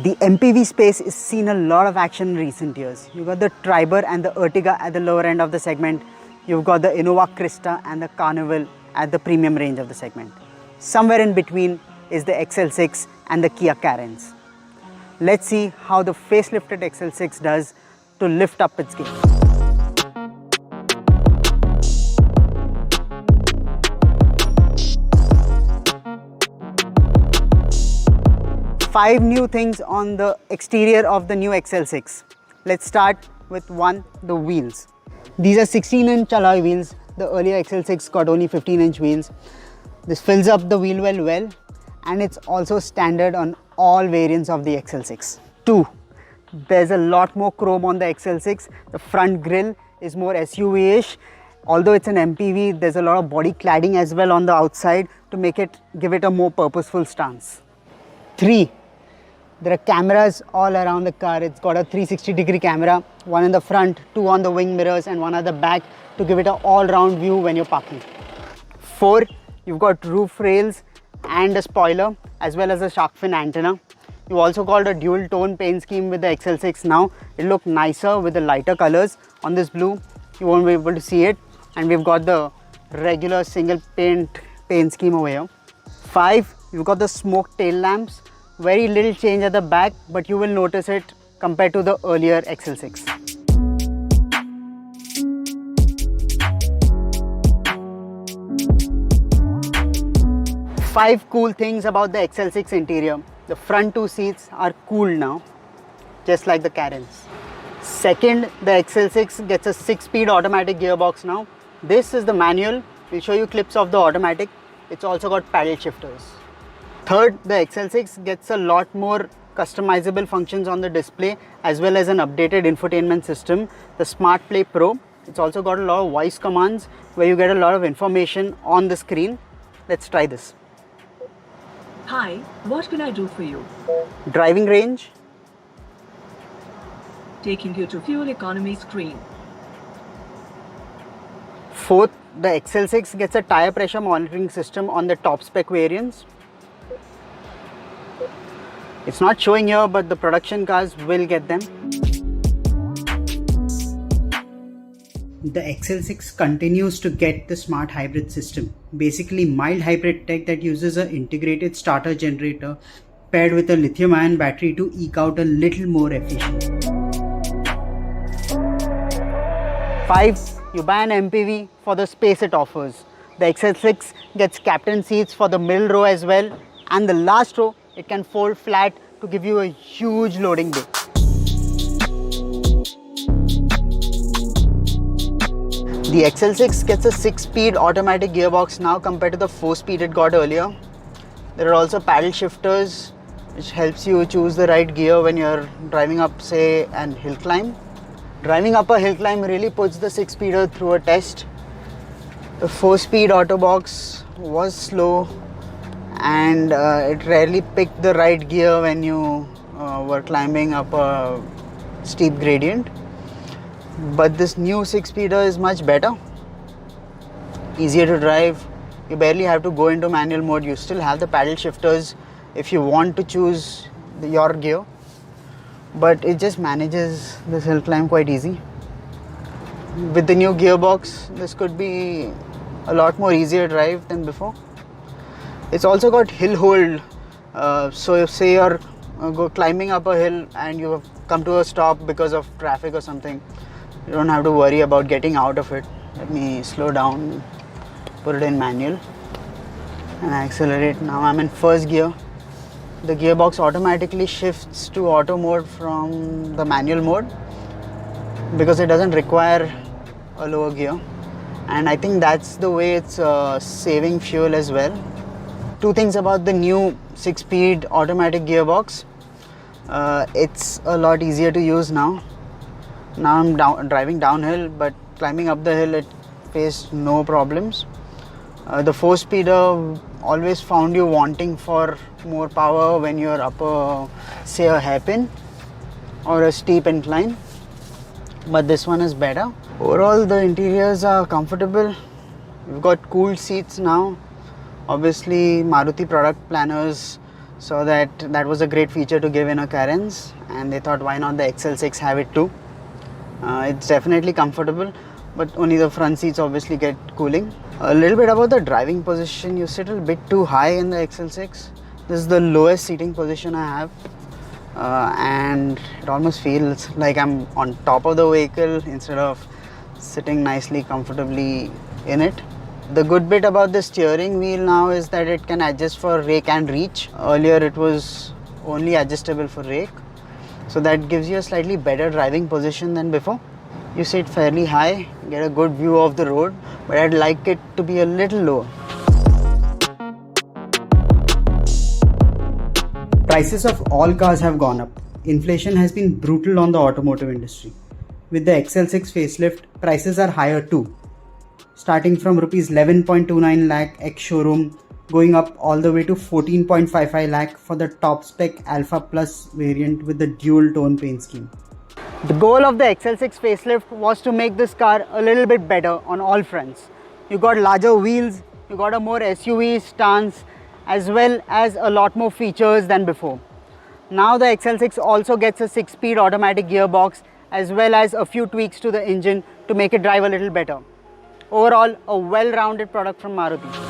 The MPV space is seen a lot of action in recent years. You've got the Triber and the Ertiga at the lower end of the segment. You've got the Innova Krista and the Carnival at the premium range of the segment. Somewhere in between is the XL6 and the Kia Carens. Let's see how the facelifted XL6 does to lift up its game. Five new things on the exterior of the new XL6. Let's start with one, the wheels. These are 16-inch alloy wheels. The earlier XL6 got only 15-inch wheels. This fills up the wheel well, and it's also standard on all variants of the XL6. 2. There's a lot more chrome on the XL6. The front grille is more SUV-ish. Although it's an MPV, there's a lot of body cladding as well on the outside to give it a more purposeful stance. 3. There are cameras all around the car. It's got a 360-degree camera, one in the front, 2 on the wing mirrors and one at the back to give it an all-round view when you're parking. 4. You've got roof rails and a spoiler as well as a shark fin antenna. You've also got a dual tone paint scheme with the XL6 now. It'll look nicer with the lighter colors. On this blue, you won't be able to see it. And we've got the regular single paint scheme over here. 5. You've got the smoke tail lamps. Very little change at the back, but you will notice it compared to the earlier XL6. Five cool things about the XL6 interior. The front 2 seats are cooled now, just like the Carens. Second, the XL6 gets a 6-speed automatic gearbox now. This is the manual. We'll show you clips of the automatic. It's also got paddle shifters. Third, the XL6 gets a lot more customizable functions on the display as well as an updated infotainment system, the Smart Play Pro. It's also got a lot of voice commands where you get a lot of information on the screen. Let's try this. Hi, what can I do for you? Driving range. Taking you to fuel economy screen. Fourth, the XL6 gets a tire pressure monitoring system on the top spec variants. It's not showing here, but the production cars will get them. The XL6 continues to get the smart hybrid system. Basically mild hybrid tech that uses an integrated starter generator paired with a lithium-ion battery to eke out a little more efficiency. 5. You buy an MPV for the space it offers. The XL6 gets captain seats for the middle row as well, and the last row it can fold flat to give you a huge loading bay. The XL6 gets a 6-speed automatic gearbox now compared to the 4-speed it got earlier. There are also paddle shifters which helps you choose the right gear when you're driving up, say, an hill climb. Driving up a hill climb really puts the 6-speeder through a test. The 4-speed auto box was slow and it rarely picked the right gear when you were climbing up a steep gradient. But this new 6-speeder is much better, easier to drive. You barely have to go into manual mode. You still have the paddle shifters if you want to choose your gear, but it just manages this hill climb quite easy. With the new gearbox, this could be a lot more easier drive than before. It's also got hill hold, so if say you're climbing up a hill and you have come to a stop because of traffic or something, you don't have to worry about getting out of it. Let me slow down, put it in manual and accelerate. Now I'm in first gear. The gearbox automatically shifts to auto mode from the manual mode because it doesn't require a lower gear, and I think that's the way it's saving fuel as well. 2 things about the new 6-speed automatic gearbox. It's a lot easier to use now. Now I'm driving downhill, but climbing up the hill it faced no problems. The 4-speeder always found you wanting for more power when you're up say a hairpin or a steep incline, but this one is better. Overall the interiors are comfortable. You've got cooled seats now. Obviously Maruti product planners So that was a great feature to give in a Karen's, and they thought why not the XL6 have it too. It's definitely comfortable, but only the front seats obviously get cooling. A little bit about the driving position, you sit a bit too high in the XL6. This is the lowest seating position I have, and it almost feels like I'm on top of the vehicle instead of sitting nicely comfortably in it. The good bit about the steering wheel now is that it can adjust for rake and reach. Earlier it was only adjustable for rake, so that gives you a slightly better driving position than before. You sit fairly high, get a good view of the road, but I'd like it to be a little lower. Prices of all cars have gone up. Inflation has been brutal on the automotive industry. With the XL6 facelift, prices are higher too. Starting from rupees 11.29 lakh ex-showroom, going up all the way to 14.55 lakh for the top spec Alpha Plus variant with the dual tone paint scheme. The goal of the XL6 facelift was to make this car a little bit better on all fronts. You got larger wheels, you got a more SUV stance, as well as a lot more features than before. Now the XL6 also gets a 6-speed automatic gearbox, as well as a few tweaks to the engine to make it drive a little better. Overall, a well-rounded product from Maruti.